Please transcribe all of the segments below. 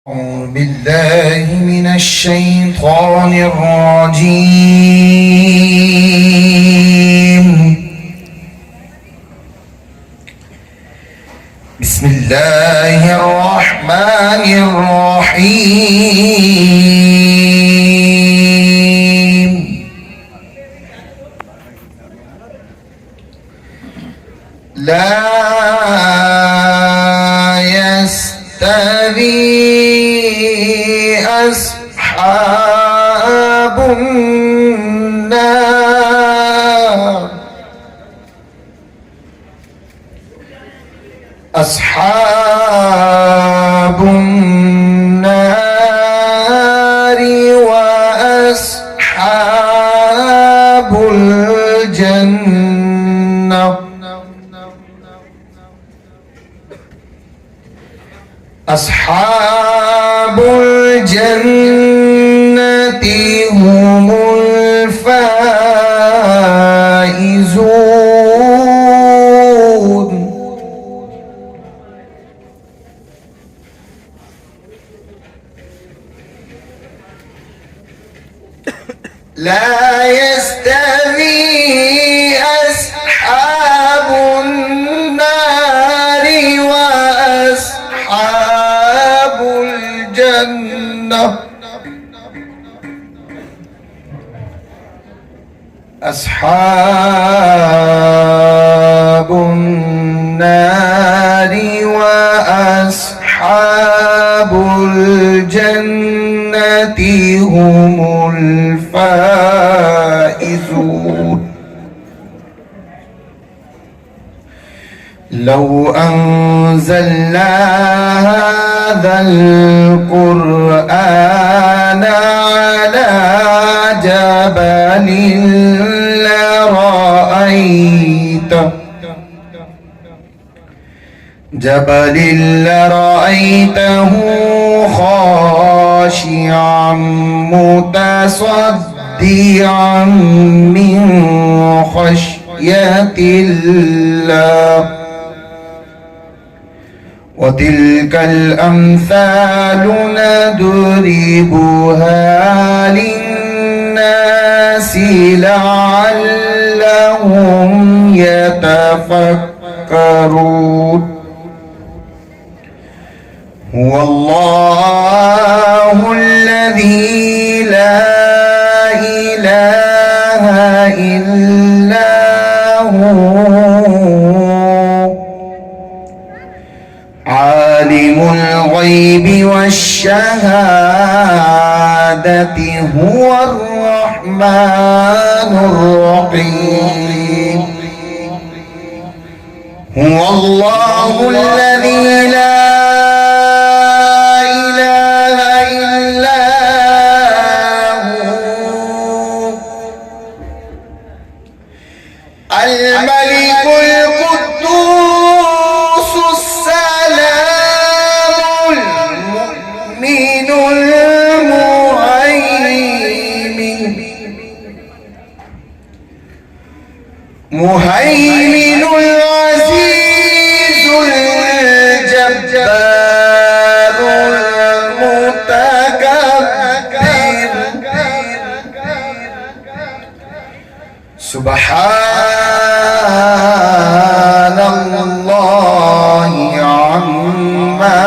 أعوذ بالله من الشيطان الرجيم. بسم الله الرحمن الرحيم. لا يستوي أصحاب النار وأصحاب الجنة أصحاب الجنة هم الفائزون. لا يستوي أصحاب النار وأصحاب الجنة أصحاب النار وأصحاب الجنة هم الفائزون. لو أنزلنا هذا القرآن على جبل لرأيته خاشعا متصدعا من خشية الله. وتلك الأمثال نضربها للناس لعلهم يتفكرون. هو الله الذي لا إله إلا هو عالم الغيب والشهادة هو الرحمن الرحيم. هو الله الذي لا إله إلا هو الملك القدوس السلام المؤمن المهيمن العزيز الجبار المتكبر. سبحان الله عما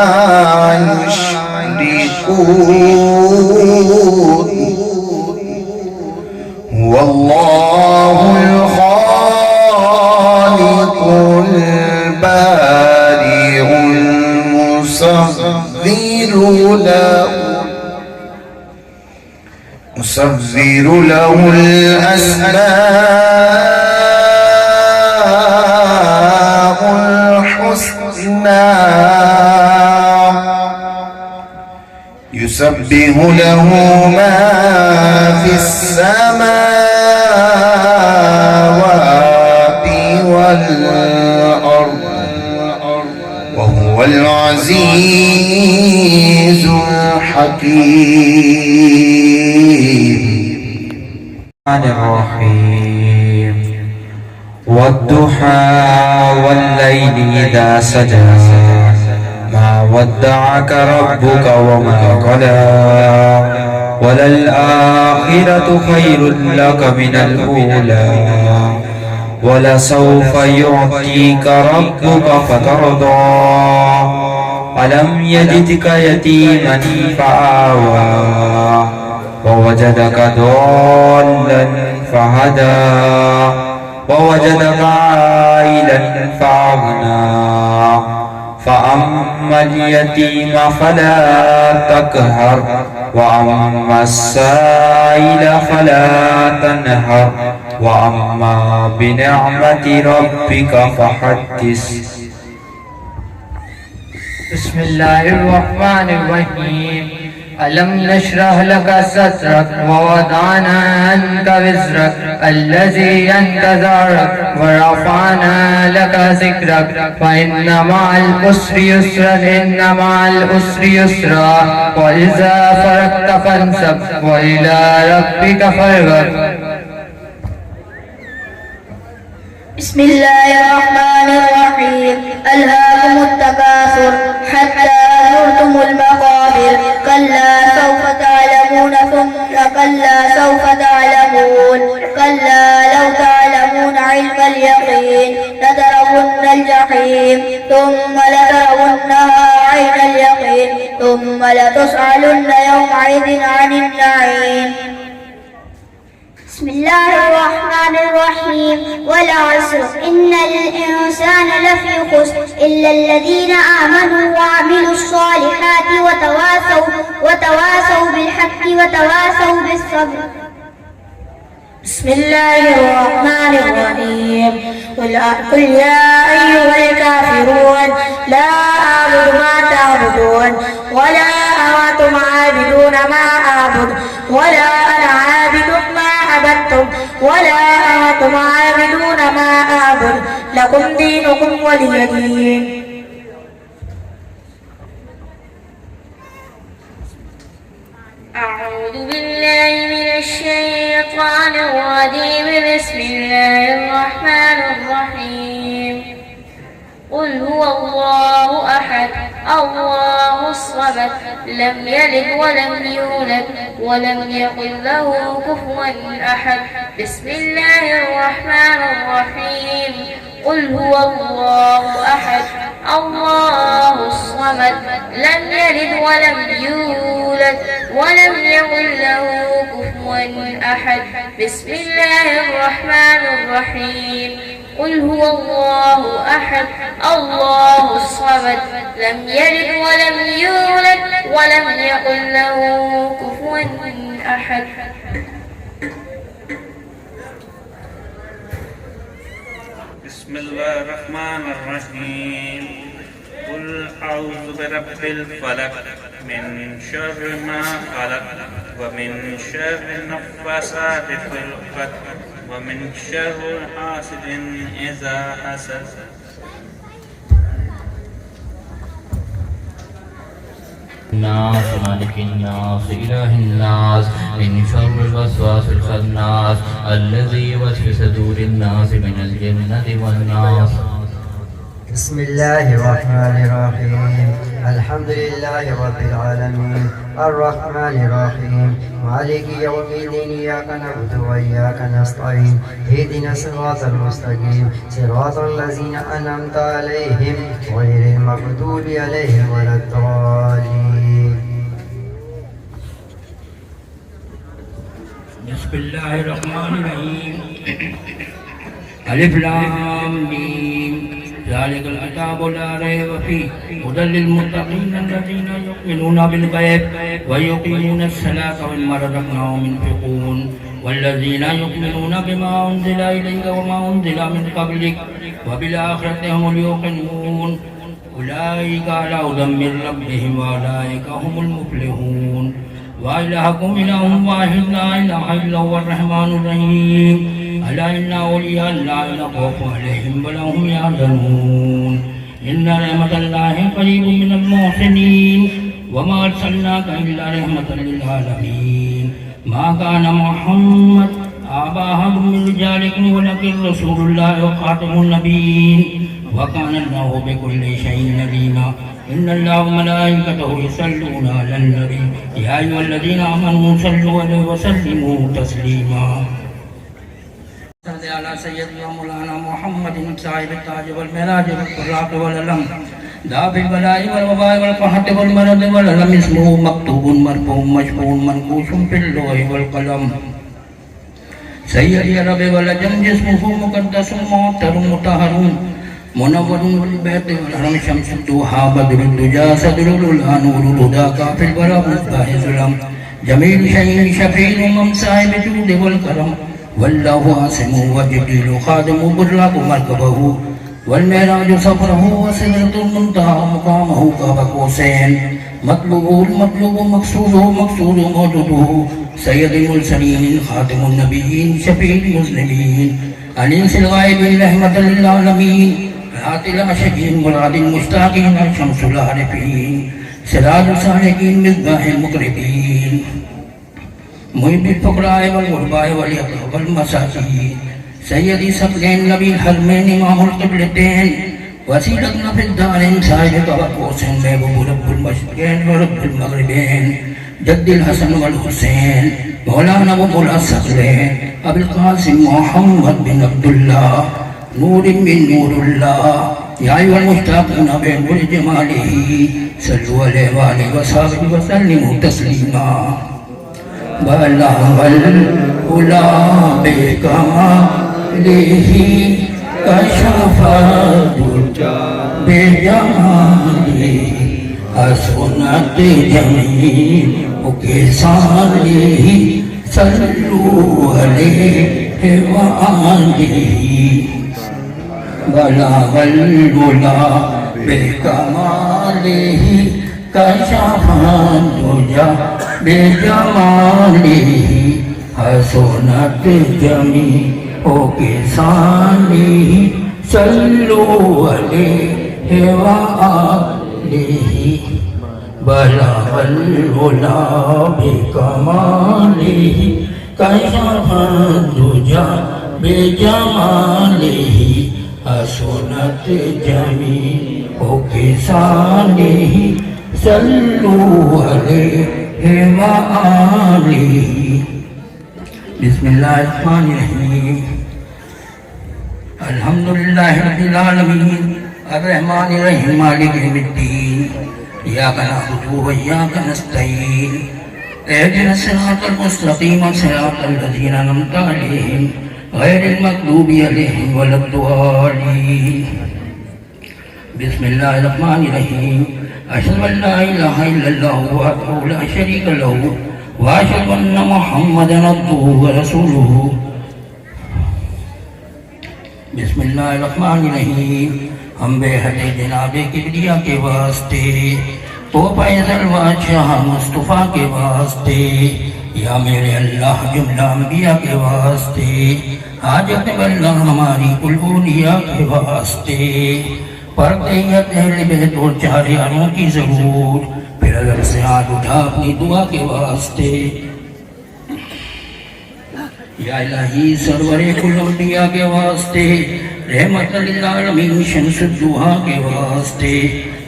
يشركون. هو الله الخالق البارئ المصور له الأسماء الحسنى. يسبح له ما في السماوات والأرض وهو العزيز الحكيم. الرحيم. والضحى والليل إذا سجى ما ودعك ربك وما قلى وللآخرة خير لك من الأولى ولسوف يعطيك ربك فترضى ألم يجدك يتيما فآوى ووجدك ضالا فهدى ووجدك عائلا فأغنى فأما اليتيم فلا تقهر وأما السائل فلا تنهر وأما بنعمة ربك فحدث. بسم الله الرحمن الرحيم. ألم نشرح لك صدرك ووضعنا عنك وزرك الذي ينتظرك ورفعنا لك ذكرك فإن مع العسر يسرا إن مع العسر يسرا وإذا فرغت فانصب وإلى ربك فارغب. بسم الله الرحمن الرحيم. ألهاكم التكاثر حتى زرتم المقابر كلا سوف تعلمون ثم كلا سوف تعلمون كلا لو تعلمون علم اليقين لترون الجحيم ثم لترونها عين اليقين ثم لتسألن يومئذ عن النعيم. بسم الله الرحمن الرحيم. والعصر إن الإنسان لفي خسر إلا الذين آمنوا وعملوا الصالحات وتواصوا بالحق وتواصوا بالصبر. بسم الله الرحمن الرحيم. قل يا أيها الكافرون لا أعبد ما تعبدون ولا أنتم عابدون ما أعبد ولا أنا عابد ما عبدتم ولا أنتم عابدون ما أعبد لكم دينكم ولي دين. أعوذ بالله من الشيطان الرجيم. بسم الله الرحمن الرحيم. قل هو الله أحد الله الصمد لم يلد ولم يولد ولم يكن له كفوا أحد. بسم الله الرحمن الرحيم. قل هو الله أحد الله الصمد لم يلد ولم يولد ولم يكن له كفوا أحد. بسم الله الرحمن الرحيم. قل هو الله أحد الله الصمد لم يلد ولم يولد ولم يكن له كفوا أحد. بسم الله الرحمن الرحيم. قل أعوذ برب الفلق من شر ما خلق ومن شر النفاثات في العقد ومن شر حاسد إذا حسد. الناس مالك الناس إله الناس من شر الوسواس الخناس الذي يوسوس في صدور الناس من الجنة والناس. بسم الله الرحمن الرحيم. الحمد لله رب العالمين الرحمن الرحيم مالك يوم الدين إياك نعبد وإياك نستعين اهدنا الصراط المستقيم صراط الذين أنعمت عليهم غير المغضوب عليهم ولا الضالين. بسم الله الرحمن الرحيم. ألف لام ميم ذلك الكتاب لا ريب فيه هدى للمتقين الذين يؤمنون بالغيب ويقيمون الصلاة ومما رزقناهم ينفقون والذين يؤمنون بما أنزل إليك وما أنزل من قبلك وبالآخرة هم يوقنون أولئك على هدى من ربهم وأولئك هم المفلحون. وإلهكم إله واحد لا إله إلا هو الرحمن الرحيم. ألا إن أولياء الله لا خوف عليهم ولا هم يحزنون. إن رحمة الله قريب من المحسنين وما أرسلناك إلا رحمة للعالمين. ما كان محمد أبا أحد من رجالكم ولكن رسول الله وخاتم النبيين وكان الله بكل شيء عليما إن الله وملائكته يصلون على النبي يا أيها الذين آمنوا صلوا عليه وسلموا تسليما صل على سيدنا مولانا محمد صاحب التاج والمراج والقراط والعلم داب البلاء والوباء والقحط والمرض والألم اسمه مكتوب مرفوع مشفوع منقوش في اللوح والقلم سيدي رب والجم جسمه مقدس معطر مطهر منور بالبيت والحرم شمس الضحى بدر الدجى صدر الأولى نور الهدى كافي البرى مصباح الظلام جميل شيء شفيع ممسى بجود والكرم والله عاصم وجبريل خادم براق مركبه والمعراج سفره وسدرة المنتهى مقامه قاب قوسين مطلوبه المطلوب مقصوده مقصود موجوده سيد المرسلين خاتم النبيين شفيع المذنبين الانس الغائبين رحمة للعالمين حياة العاشقين مراد المشتاقين شمس العارفين سراج السالكين مصباح المقربين محب الفقراء والغرباء واليتامى والمساكين سيدي ثقلين نبي الحرمين امام القبلتين وسيلتنا في الدارين صاحب قوسين محبوب رب المشرقين ورب المغربين جد الحسن والحسين مولانا ومولا الثقلين ابي القاسم محمد بن عبد الله نور من نور الله يا ايها المشتاقون بنور جماله صلوا عليه وآله وصحبه وسلموا تسليما بلغ العلا بكماله كشف الدجى بجماله حسنت جميع خصاله صلوا عليه وآله بلغ العلا بكماله كشف الدجى بجماله حسنت جميع خصاله صلوا عليه وآله بلغ العلا بكماله كشف الدجى بجماله حسنت جميع خصاله صلوا عليه وآله بسم الله الرحمن الرحيم الحمد لله رب العالمين الرحمن الرحيم مالك يوم الدين إياك نعبد وإياك نستعين اهدنا الصراط المستقيم صراط الذين أنعمت عليهم غير المغضوب عليهم ولا الضالين بسم الله الرحمن الرحيم أشهد أن لا إله إلا الله وحده لا شريك له وأشهد أن محمدا عبده ورسوله بسم الله الرحمن الرحيم ہم بے حد جناب کبریا کے واسطے تو پیدل بادشاہ مصطفیٰ کے واسطے یا میرے اللہ جملہ انبیاء کے واسطے حاجت اللہ ہماری کل اولیاء کے واسطے پردیت اہل بیت اور چار یاروں کی ضرور پھر اگر سے ہاتھ اٹھا اپنی دعا کے واسطے یا الہی سرور کل انبیاء کے واسطے رحمت للعالمین شمس الضحیٰ کے واسطے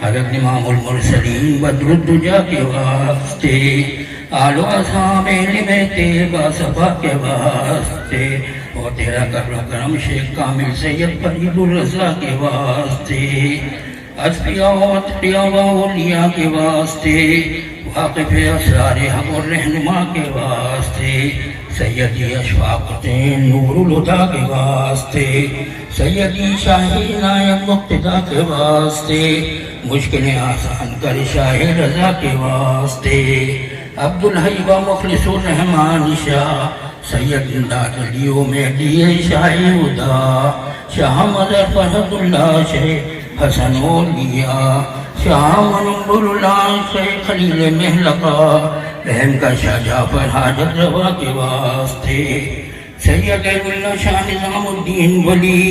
حضرت امام المرسلین بدر الدجى کے واسطے آل و اصحاب اہل بیت باصفا کے واسطے اور تیرا کرم شیخ کامل سید فرید الرضا کے واسطے اصفیاء و اتقیاء و اولیاء کے واسطے واقف اسرار حق اور رہنما کے واسطے سیدی اشفاق حسین نور الہدیٰ کے واسطے سیدی شاہی نائب مقتدیٰ کے واسطے مشکلیں آسان کر شاہ رضا کے واسطے عبدالحی و مخلص الرحمن شاہ سید دادلیوں میں دیئے شاہ ہدا شاہ مدر فرحت اللہ شیخ حسن اولیاء شاہ منور اللہ شیخ خلیل محلقہ رحم کا شاہ جعفر حاجت روا کے واسطے سید اللہ شاہ نظام الدین ولی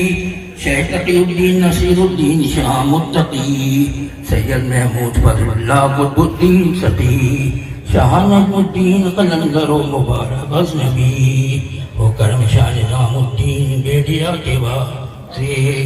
شیخ تقی الدین نصیر الدین شاہ متقی سید محمود فضل اللہ قطب الدین سقی شاہ نجم الدین قلندر و مبارک غزنبی و کرم شاہ نظام الدین بیڈیا کے واسطے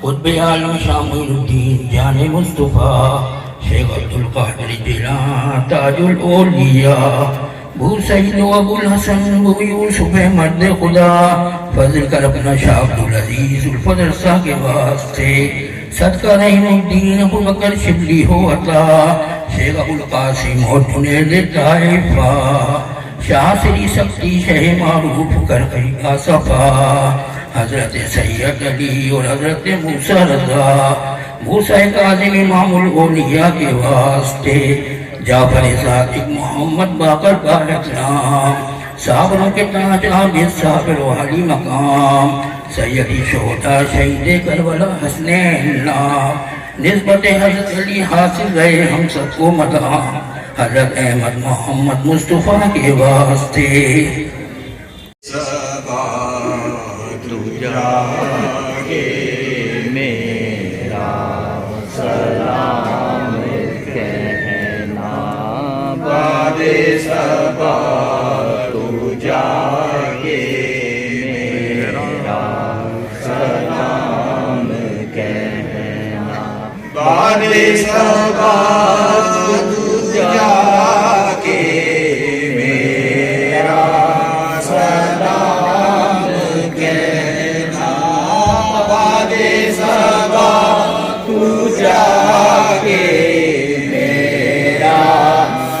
قطب عالم شاہ معین الدین جان مصطفیٰ شیخ عبدالقادر جیلانی تاج الاولیاء بو سعید و ابو الحسن بو یوسف مرد خدا فضل کر اپنا شاہ عبدالعزیز الفضل شاہ کے واسطے صدقہ رحیم الدین ابو بکر شبلی ہو عطا شیخ ابو القاسم اور جنید طائفہ شاہ سری سکتی شہ معروف کر کا صفا حضرت سید علی اور حضرت موسیٰ رضا موسیٰ کاظم امام الاولیاء کے واسطے جعفر صادق محمد باقر بارک نام صابروں کے تاج عابد صابر والی مقام سیدی شہداء شہید کربلا حسنین نام نسبت حضرت علی حاصل رہے ہم سب کو مدام حضرت احمد محمد مصطفیٰ کے واسطے میرا سلام کہنا باد صبا تو جا کے میرا سلام کہنا باد صبا تو جا کے میرا سلام کہنا باد صبا تو جا کے میرا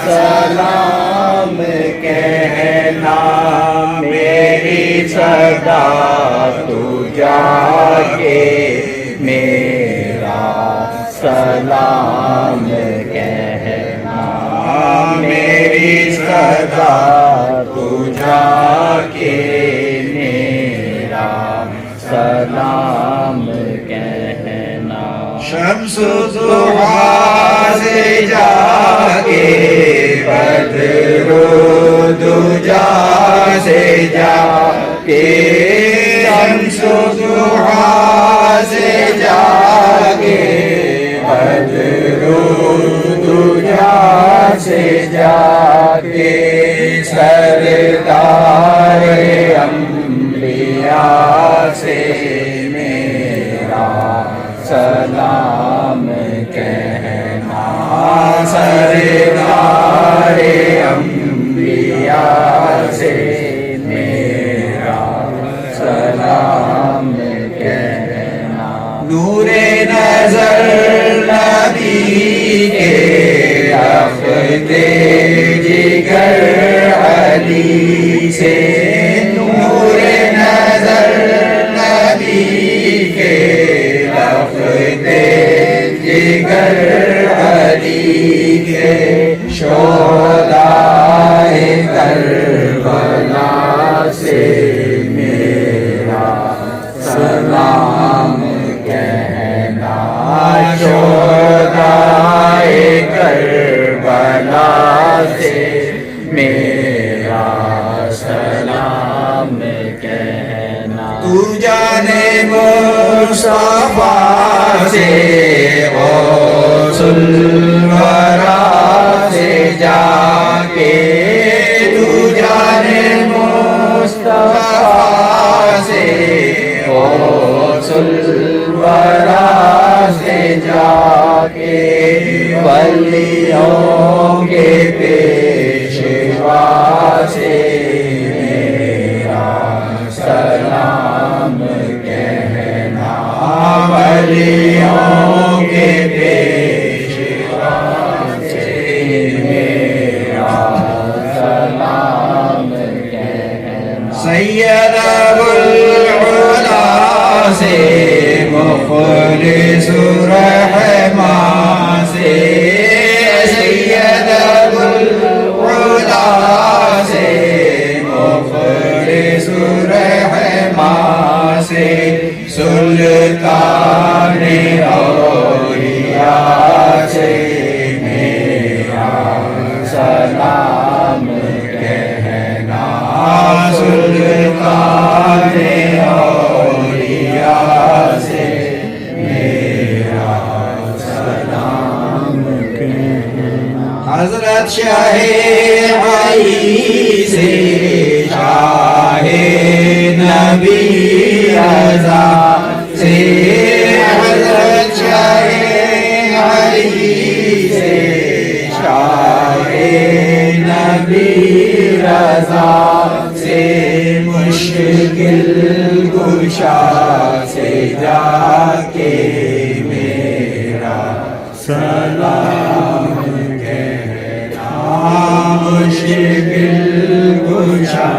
سلام کہنا میری صدا تو جا کے میرا سلام کہنا میری صدا تو جا کے میرا سلام کہنا شمس الضحیٰ سے جا کے بدر و دجا سے جا کے شمس الضحیٰ سے جا کے بدر و دجا سے جا کے سردار انبیاء سے میرا سلام کہنا سردار انبیاء سے میرا سلام کہنا نور نظر نبی کے رفت جگر علی سے نور نظر نبی کے رفت جگر علی کے شہدائے کربلا سے میرا سلام کہنا شہدائے کربلا سے میرا سلام کہنا تو جانے مصطفیٰ سے غوث الورا سے جا کے تو جانے مصطفیٰ سے غوث الورا سے جا کے ولیوں کے پیشوا سے میرا سلام کہنا ولیوں کے پیشوا سے میرا سلام کہنا سید ابو العلا سے مخلص رحمان سے سید ابو العلا سے مخلص رحمان سے سلطان اولیاء سے میرا سلام کہنا سلطان اولیاء سے میرا سلام کہنا حضرت شاہ علی سے شاہ نبی رضا سے حضرت شاہ علی سے شاہ نبی رضا سے مشکل کشا سے جا کے میرا سلام کہنا مشکل کشا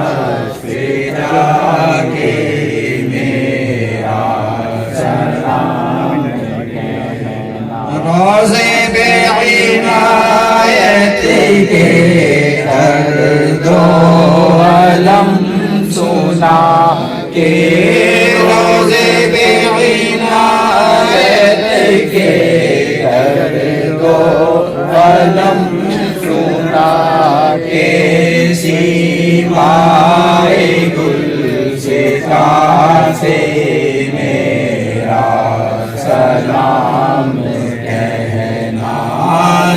سے جا کے میرا سلام کہنا روزے بے عنایت کے کر دو علم سنا کے روزے بے عنایت کے کر دو علم سنا کے سیمائے گل ستا سے میرا سلام کہنا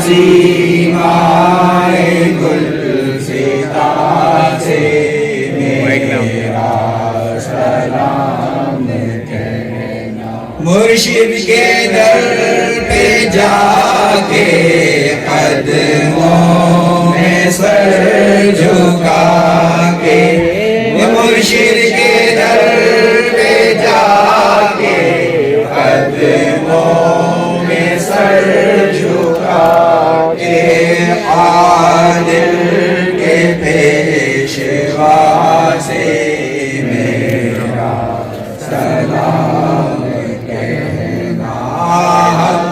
سیمائے گل ستا سے میرا سلام کہنا مرشد کے در پہ جا کے قدموں میں سر جھکا کے مرشد کے در پہ جا کے قدموں میں سر جھکا کے عادل کے پیشوا سے میرا سلام کہنا ہم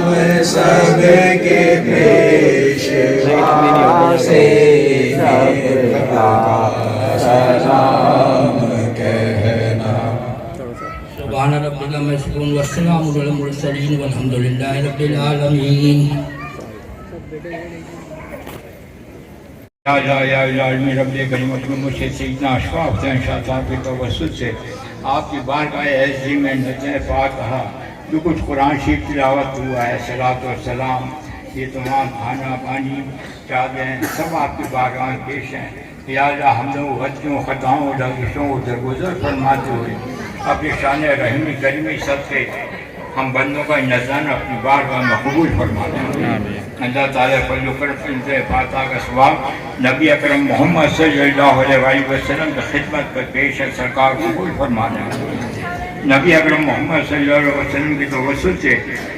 سب کے پیشوا سے میرا سلام کہنا سبحان ربک عما یصفون والسلام علی المرسلین والحمد للہ رب العالمین. یا العالمین رب کلمت میں مجھے سیدنا اشفاق حسین شاہ صاحب کے توسط سے آپ کی بارگاہ عظیم میں نظر فاتحہ جو کچھ قرآن شریف تلاوت ہوا ہے صلاۃ و سلام یہ تمام کھانا پانی چادریں سب آپ کی بارگاہ میں پیش ہیں. یا اللہ ہم لوگ غلطیوں خطاؤں لغزشوں کو درگزر فرماتے ہوئے اپنی شان رحیمی کریمی صدقے ہم بندوں کا نذرانہ اپنی بارگاہ میں قبول فرماتے ہیں. اللہ تعالیٰ فضل و کرم سے فاتحہ کا ثواب نبی اکرم محمد صلی اللہ علیہ وسلم کی خدمت پر پیش ہے سرکار قبول فرمانا. نبی اکرم محمد صلی اللہ علیہ وسلم کی توسط سے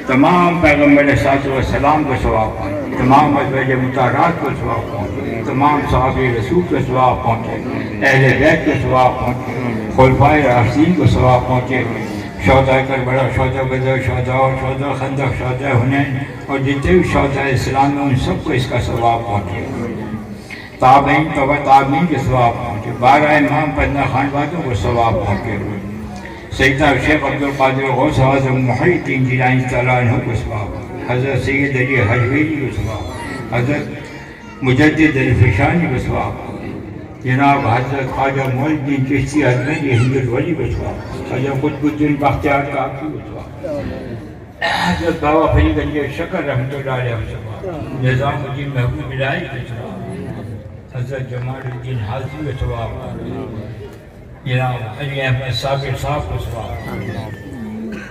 تمام پیغمبر صلی و سلام کو ثواب پہنچے, تمام ازواج مطہرات کو ثواب پہنچے, تمام صحابہ رسول کو ثواب پہنچے, اہل بیت کو ثواب پہنچے, خلفائے راشدین کو ثواب پہنچے, شہداء کربلا, شہداء بدر, شہداء خندق, شہداء حنین اور جتنے بھی شہداء اسلام ہیں ان سب کو اس کا ثواب پہنچے. تابعین تبع تابعین کے ثواب پہنچے, 12 امام پندہ خان والوں کو ثواب پہنچے. سیدنا شیخ عبدالقادر غوث اعظم محی الدین جیلانی تعالیٰ عنہ کو ثواب, حضرت سید علی حجویری کو ثواب, حضرت مجدد الفشانی کو ثواب, جناب حضرت خواجہ معین الدین چشتی اجمیری ہند الولی کو ثواب, خواجہ قطب الدین بختیار کاکی کو ثواب, حضرت بابا فرید علی شکر رحمۃ اللہ علیہ وسلم, نظام الدین محبوب الہی کو ثواب, حضرت جمال الدین حاضری کو ثواب, جناب علی احمد صابر صاحب کو ثواب,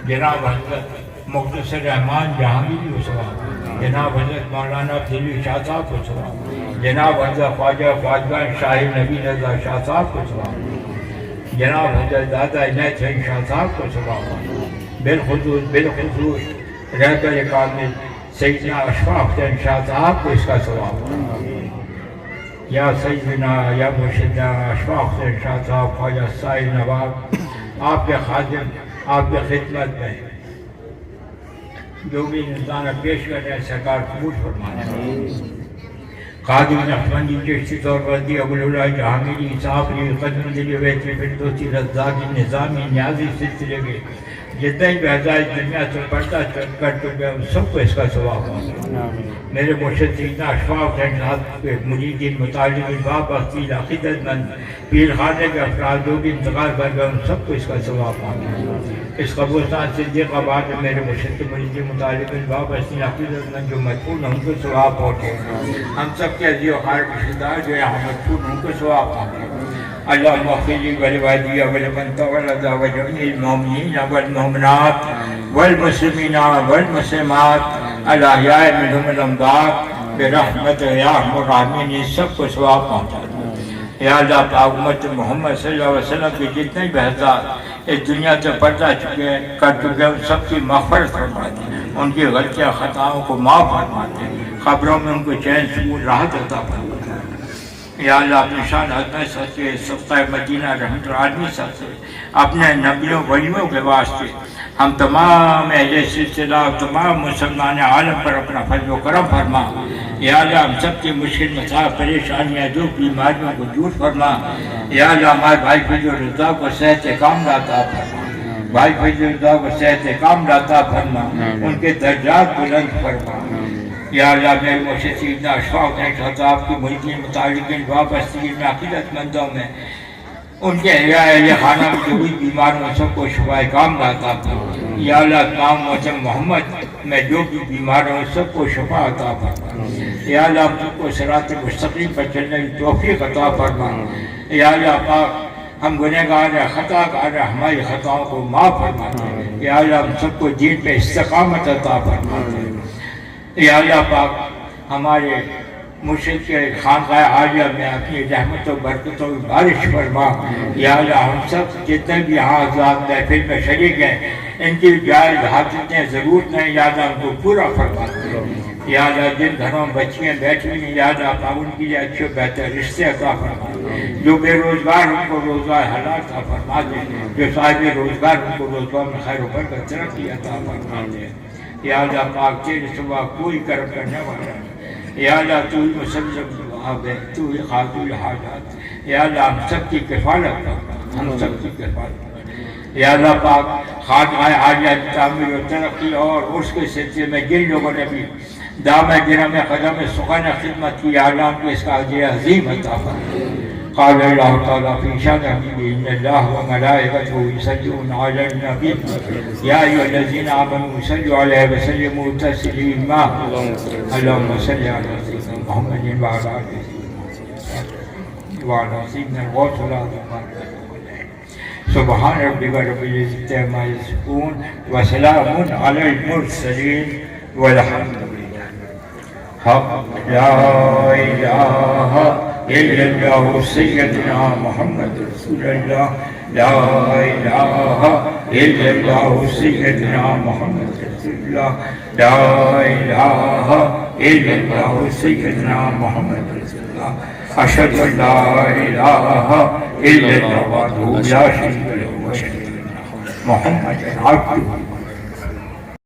جناب حضرت مختصر رحمان جہانگیری کو ثواب, جناب حضرت مولانا عبدالعلی شاہ صاحب کو ثواب, جناب حضرت خواجہ خواجگان شاہ نبی رضا شاہ صاحب کو ثواب, جناب حضرت دادا عنایت حسین شاہ صاحب کو ثواب, بالخصوص رہبر کامل سیدنا اشفاق حسین شاہ صاحب کو اس کا ثواب. یا سیدنا یا مرشدنا اشفاق حسین شاہ صاحب خواجہ سائر نواب آپ کے خادم آپ کے خدمت میں جو بھی نذرانہ پیش کر رہے ہیں سرکار قبول فرمانا. قادم نقشبندی چشتی سہروردی ابوالعلا جہانگیری صابری قدم دلی ویسی فردوسی رزاقی نظامی نیازی سلسلے کے جتنے بھی ہزار دنیا سے پڑھتا کر چکے ان سب کو اس کا ثواب ہو. میرے مرشد سیدنا اشفاق حسین صاحب کے مریدین مطالبین وابستی عقیدت مند پیر خانے کے افراد جو بھی انتقال کر گئے ان سب کو اس کا ثواب ہو. اس قبرستان صدیق آباد میں میرے مرشد کے مریدین مطالبین وابستی عقیدت مند جو مدفون ہیں ان کو ثواب پہنچے. ہم سب کے عزیز و خار رشتہ دار جو یہاں مدفون ان کو ثواب پہنچے. اللهم اغفر لي ولوالدي ولمن تولد وجميع المؤمنين والمؤمنات والمسلمين والمسلمات الاحیاء منهم الاموات برحمتک یا ارحم الراحمین. سب کو ثواب پہنچا دے یا اللہ. پاک امت محمد صلی اللہ علیہ وسلم کے جتنے بھی حضرات اس دنیا سے پردہ کر چکے ہیں ان سب کی مغفرت فرما دے, ان کی غلطیاں خطاؤں کو معاف فرما دے, قبروں میں ان کو چین سکون راحت عطا فرما دے یا اللہ. اپنے شان عظمت سچے صدقہ مدینہ رحمت العالمین سے اپنے نبیوں ولیوں کے واسطے ہم تمام اہل سلسلہ تمام مسلمان عالم پر اپنا فضل و کرم فرما یا اللہ. ہم سب کی مشکل مسائل پریشانیاں جو بیماریوں کو دور فرما یا اللہ. ہمارے بھائی فضل الرضا کو صحت کاملہ عطا فرما, بھائی فضل الرضا کو صحت کاملہ عطا فرما, ان کے درجات بلند فرما یا اللہ. میرے مرشد سیدنا اشفاق صاحب کی ملکین متعلقین وابستگی میں عقیدت مندوں میں ان کے اہل خانہ میں جو بھی بیمار ہوں سب کو شفا کاملہ عطا فرما یا اللہ. تمام موسم محمد میں جو بھی بیمار ہوں سب کو شفا عطا فرما یا اللہ. ہم سب کو صراط مستقیم پر چلنے کی توفیق عطا فرما یا اللہ. پاک ہم گنہگار ہیں, خطا کار ہیں, ہماری خطاؤں کو معاف فرما یا اللہ. ہم سب کو دین پہ استقامت عطا فرما یا اللہ. پاک ہمارے مرشد کے خانقاہ عالیہ میں اپنی رحمت و برکتوں کی بارش فرما یا اللہ. ہم سب جتنے بھی یہاں حضرات محفل میں شریک ہیں ان کی جائز حاجتیں ضرورت نہیں یا اللہ ان کو پورا فرما یا اللہ. جن گھروں میں بچیاں بیٹھی ہیں یا اللہ پاک ان کے لیے اچھے بہتر رشتے عطا فرما, جو بے روزگار ان کو روزگار حلال عطا فرما دے, جو صاحب روزگار ان کو روزگار میں خیر و برکت ترقی عطا فرما دے یا اللہ. پاک تیرے سوا کوئی کرم کرنے والا نہیں یا اللہ. تو ہی مسلم دعاب ہے, تو ہی خاطر حاجات یا اللہ. ہم سب کی کفالت کر, ہم سب کی کفالت کر یا اللہ. پاک خانقاہ عالیہ کی تعمیر و ترقی اور اس کے سلسلے میں جن لوگوں نے بھی دامِ گرم قدم سخن خدمت کی یا اللہ ان کو اس کا اجر عظیم عطا فرما. قال اللہ تعالیٰ فی شان حبیبہ ان اللہ وملائکتہ یصلون علی النبی یا ایھا الذین آمنوا صلوا علیہ وسلموا تسلیما. اللہم صل علی سیدنا محمد وعلی آلہ وعلی سیدنا الغوث العظیم. سبحان ربک رب العزۃ عما یصفون وسلام علی المرسلین والحمد للہ. لا الہ الا اللہ سیدنا محمد رسول اللہ. لا الہ الا اللہ سیدنا محمد رسول اللہ. لا الہ الا اللہ سیدنا محمد رسول اللہ. اشہد ان لا الہ الا اللہ وحدہ لا شریک لہ واشہد ان محمدا عبدہ